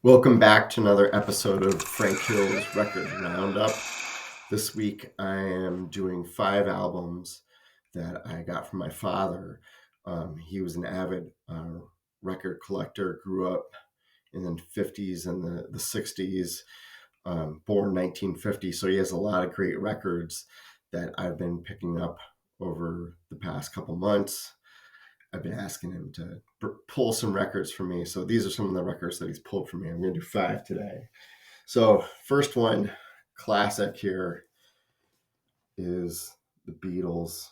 Welcome back to another episode of Frank Hill's Record Roundup. This week I am doing 5 albums that I got from my father. He was an avid record collector, grew up in the 50s and the 60s, born 1950. So he has a lot of great records that I've been picking up over the past couple months. I've been asking him to pull some records for me. So these are some of the records that he's pulled for me. I'm going to do 5 today. So first one, classic here, is the Beatles,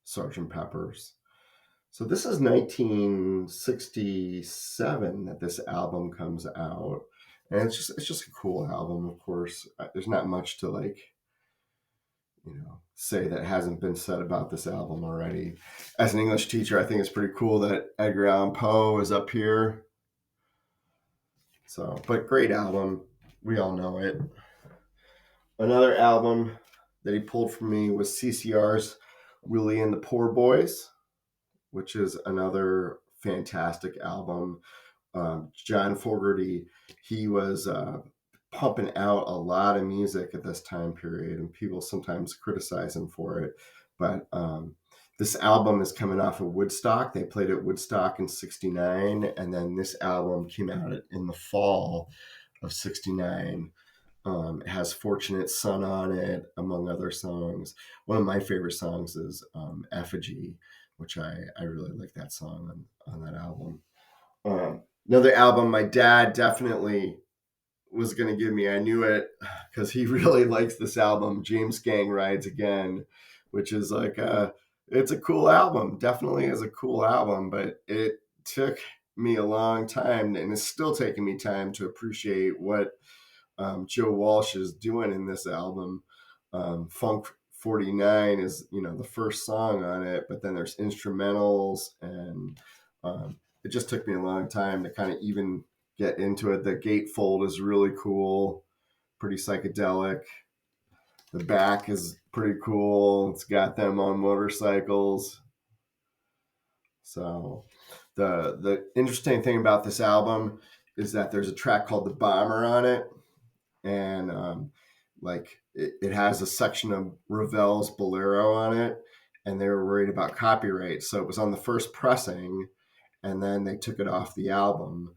Sgt. Pepper's. So this is 1967 that this album comes out. And it's just a cool album, of course. There's not much to say that hasn't been said about this album already. As an English teacher, I think it's pretty cool that Edgar Allan Poe is up here. So, but great album. We all know it. Another album that he pulled from me was CCR's Willy and the Poor Boys, which is another fantastic album. John Fogerty, he was pumping out a lot of music at this time period, and people sometimes criticize him for it. But this album is coming off of Woodstock. They played at Woodstock in '69, and then this album came out in the fall of '69. It has Fortunate Son on it, among other songs. One of my favorite songs is Effigy, which I really like that song on that album. Another album my dad definitely was going to give me, I knew it, because he really likes this album, James Gang Rides Again, which is it's a cool album. Definitely is a cool album, but it took me a long time, and it's still taking me time to appreciate what Joe Walsh is doing in this album. Funk 49 is, the first song on it, but then there's instrumentals, and it just took me a long time to kind of even get into it. The gatefold is really cool, pretty psychedelic. The back is pretty cool. It's got them on motorcycles. So the interesting thing about this album is that there's a track called The Bomber on it. And it has a section of Ravel's Bolero on it, and they were worried about copyright. So it was on the first pressing, and then they took it off the album.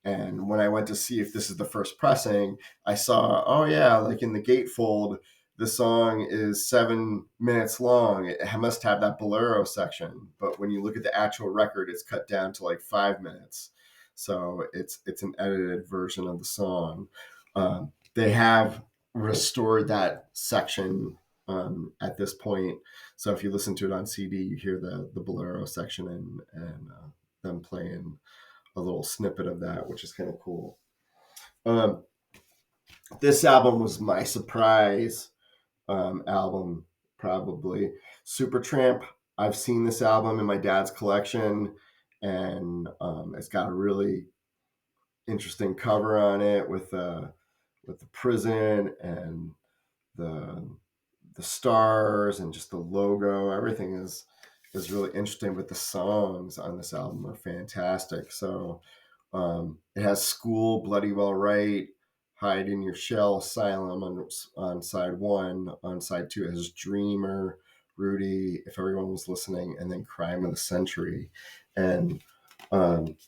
And when I went to see if this is the first pressing, I saw, oh yeah, like in the gatefold, the song is 7 minutes long. It must have that Bolero section. But when you look at the actual record, it's cut down to like 5 minutes. So it's an edited version of the song. They have restored that section at this point. So if you listen to it on CD, you hear the Bolero section and them playing a little snippet of that, which is kind of cool. This album was my surprise album, probably. Supertramp. I've seen this album in my dad's collection, and it's got a really interesting cover on it with the prison and the stars and just the logo. Everything is really interesting, but the songs on this album are fantastic. So it has School, Bloody Well Right, Hide in Your Shell, Asylum on side 1. On side 2 it has Dreamer, Rudy, If Everyone Was Listening, and then Crime of the Century. And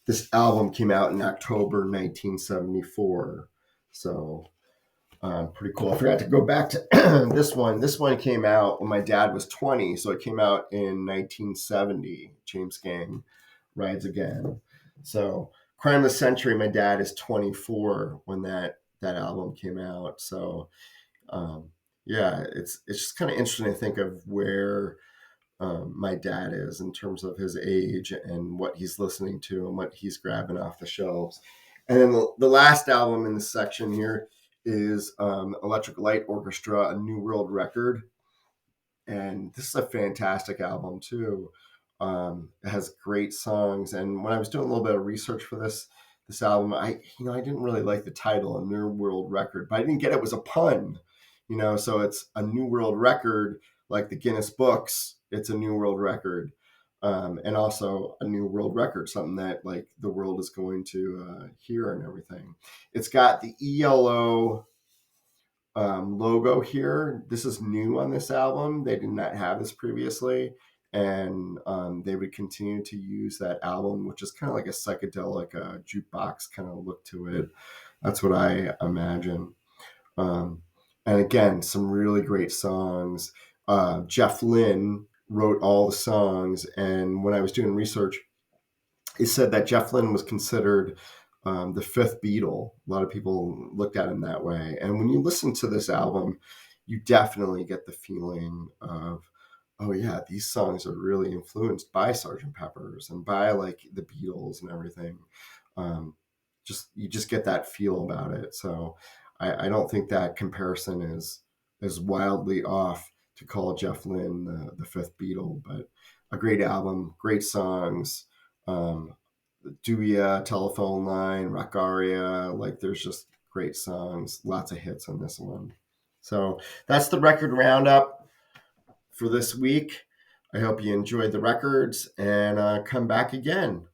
this album came out in October 1974. So pretty cool. I forgot to go back to this one. This one came out when my dad was 20. So it came out in 1970. James Gang Rides Again. So Crime of the Century, my dad is 24 when that album came out. So yeah, it's just kind of interesting to think of where my dad is in terms of his age and what he's listening to and what he's grabbing off the shelves. And then the last album in this section here is Electric Light Orchestra, A New World Record. And this is a fantastic album too. It has great songs. And when I was doing a little bit of research for this album, I didn't really like the title, A New World Record, but I didn't get it was a pun, so it's a new world record, like the Guinness books. It's a new world record. and also a new world record, something that like the world is going to hear and everything. It's got the ELO logo here. This is new on this album. They did not have this previously, and they would continue to use that album, which is kind of like a psychedelic jukebox kind of look to it. That's what I imagine. Um, and again, some really great songs. Jeff Lynne wrote all the songs, and when I was doing research, it said that Jeff Lynne was considered the fifth Beatle. A lot of people looked at him that way. And when you listen to this album, you definitely get the feeling of, oh yeah, these songs are really influenced by Sgt. Pepper's and by like the Beatles and everything. Um, you just get that feel about it. So I don't think that comparison is wildly off to call Jeff Lynne the fifth Beatle, but a great album, great songs. Dewey, Telephone Line, Rock Aria, like there's just great songs, lots of hits on this one. So that's the record roundup for this week. I hope you enjoyed the records and come back again.